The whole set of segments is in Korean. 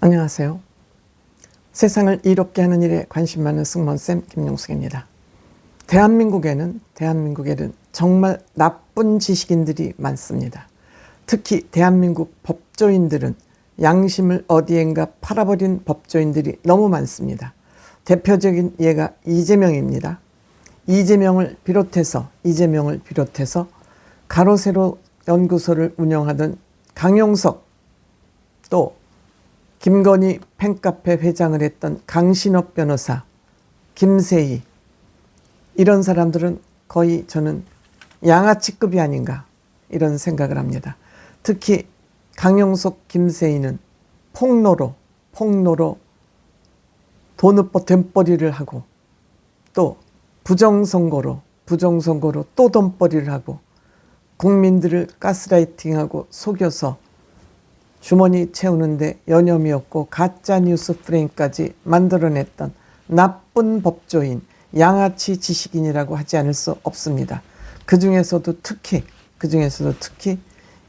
안녕하세요. 세상을 이롭게 하는 일에 관심 많은 승무원쌤 김용숙입니다. 대한민국에는 정말 나쁜 지식인들이 많습니다. 특히 대한민국 법조인들은 양심을 어디엔가 팔아버린 법조인들이 너무 많습니다. 대표적인 예가 이재명입니다. 이재명을 비롯해서 가로세로 연구소를 운영하던 강용석, 또 김건희 팬카페 회장을 했던 강신업 변호사, 김세희, 이런 사람들은 거의 저는 양아치급이 아닌가 이런 생각을 합니다. 특히 강용석, 김세희는 폭로로 돈벌이를 하고, 또 부정선거로 또 돈벌이를 하고, 국민들을 가스라이팅하고 속여서 주머니 채우는데 여념이 없고 가짜뉴스 프레임까지 만들어냈던 나쁜 법조인, 양아치 지식인이라고 하지 않을 수 없습니다. 그 중에서도 특히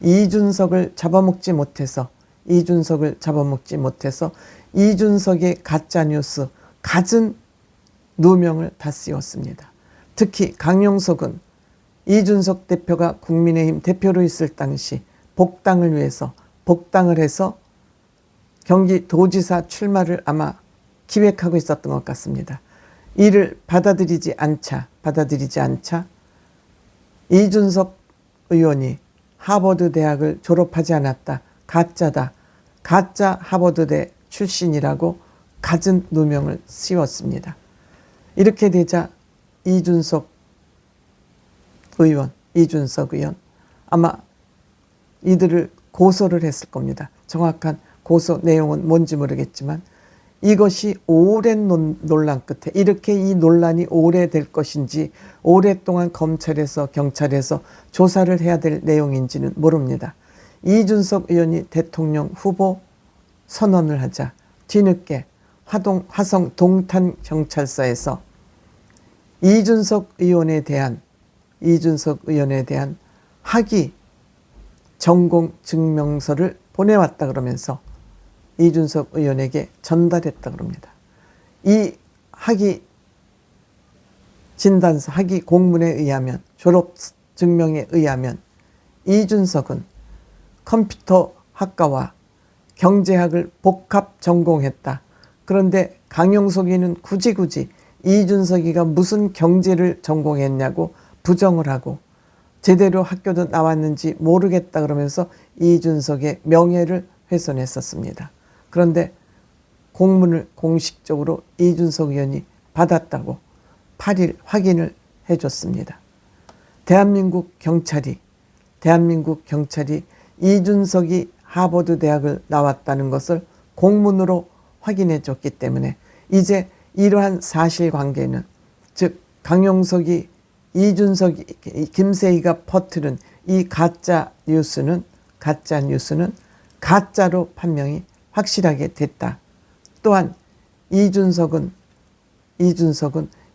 이준석을 잡아먹지 못해서 이준석의 가짜뉴스 갖은 누명을 다 씌웠습니다. 특히 강용석은 이준석 대표가 국민의힘 대표로 있을 당시 복당을 해서 경기도지사 출마를 아마 기획하고 있었던 것 같습니다. 이를 받아들이지 않자 이준석 의원이 하버드 대학을 졸업하지 않았다, 가짜 하버드대 출신이라고 갖은 누명을 씌웠습니다. 이렇게 되자 이준석 의원 아마 이들을 고소를 했을 겁니다. 정확한 고소 내용은 뭔지 모르겠지만, 이것이 오랜 논란 끝에 이렇게 이 논란이 오래될 것인지, 오랫동안 검찰에서 경찰에서 조사를 해야 될 내용인지는 모릅니다. 이준석 의원이 대통령 후보 선언을 하자 뒤늦게 화성 동탄 경찰서에서 이준석 의원에 대한 학위 전공 증명서를 보내왔다 그러면서 이준석 의원에게 전달했다 그럽니다. 이 학위 진단서, 학위 공문에 의하면, 졸업 증명에 의하면 이준석은 컴퓨터 학과와 경제학을 복합 전공했다. 그런데 강용석이는 굳이 이준석이가 무슨 경제를 전공했냐고 부정을 하고, 제대로 학교도 나왔는지 모르겠다 그러면서 이준석의 명예를 훼손했었습니다. 그런데 공문을 공식적으로 이준석 의원이 받았다고 8일 확인을 해줬습니다. 대한민국 경찰이 이준석이 하버드 대학을 나왔다는 것을 공문으로 확인해 줬기 때문에, 이제 이러한 사실관계는, 즉 강용석이 김세희가 퍼뜨린 이 가짜 뉴스는 가짜로 판명이 확실하게 됐다. 또한 이준석은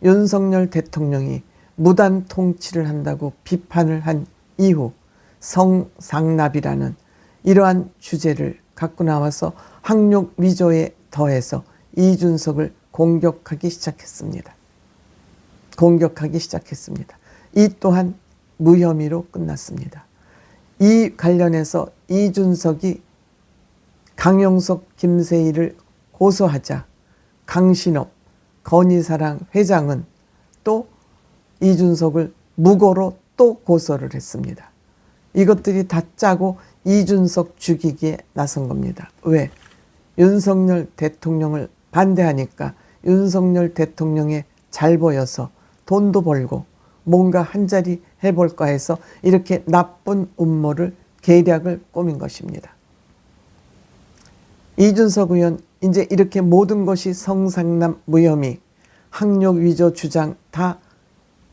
윤석열 대통령이 무단 통치를 한다고 비판을 한 이후 성상납이라는 이러한 주제를 갖고 나와서 학력 위조에 더해서 이준석을 공격하기 시작했습니다. 이 또한 무혐의로 끝났습니다. 이 관련해서 이준석이 강용석, 김세희를 고소하자 강신업, 건희사랑 회장은 또 이준석을 무고로 또 고소를 했습니다. 이것들이 다 짜고 이준석 죽이기에 나선 겁니다. 왜? 윤석열 대통령을 반대하니까 윤석열 대통령에 잘 보여서 돈도 벌고 뭔가 한자리 해볼까 해서 이렇게 나쁜 음모를, 계략을 꾸민 것입니다. 이준석 의원, 이제 이렇게 모든 것이 성상납, 무혐의, 학력 위조 주장 다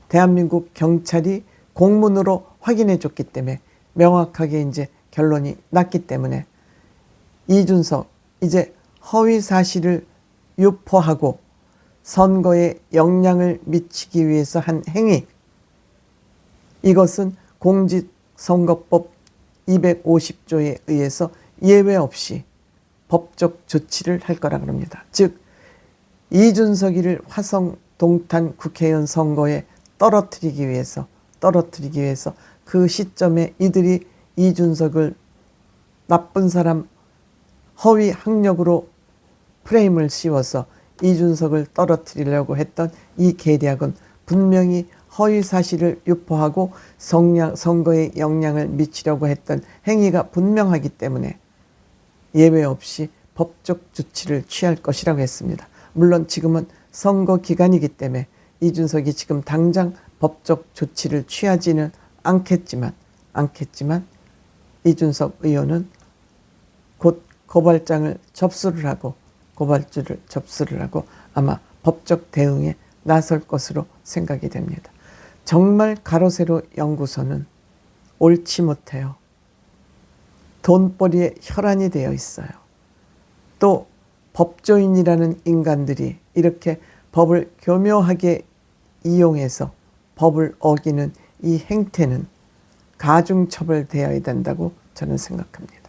대한민국 경찰이 공문으로 확인해 줬기 때문에, 명확하게 이제 결론이 났기 때문에 이준석 이제 허위 사실을 유포하고 선거에 영향을 미치기 위해서 한 행위, 이것은 공직선거법 250조에 의해서 예외 없이 법적 조치를 할 거라 그럽니다. 즉 이준석이를 화성 동탄 국회의원 선거에 떨어뜨리기 위해서 그 시점에 이들이 이준석을 나쁜 사람 허위 학력으로 프레임을 씌워서 이준석을 떨어뜨리려고 했던 이 계략은 분명히 허위 사실을 유포하고 선거에 영향을 미치려고 했던 행위가 분명하기 때문에 예외 없이 법적 조치를 취할 것이라고 했습니다. 물론 지금은 선거 기간이기 때문에 이준석이 지금 당장 법적 조치를 취하지는 않겠지만 이준석 의원은 곧 고발장을 접수를 하고 아마 법적 대응에 나설 것으로 생각이 됩니다. 정말 가로세로 연구소는 옳지 못해요. 돈벌이에 혈안이 되어 있어요. 또 법조인이라는 인간들이 이렇게 법을 교묘하게 이용해서 법을 어기는 이 행태는 가중처벌되어야 된다고 저는 생각합니다.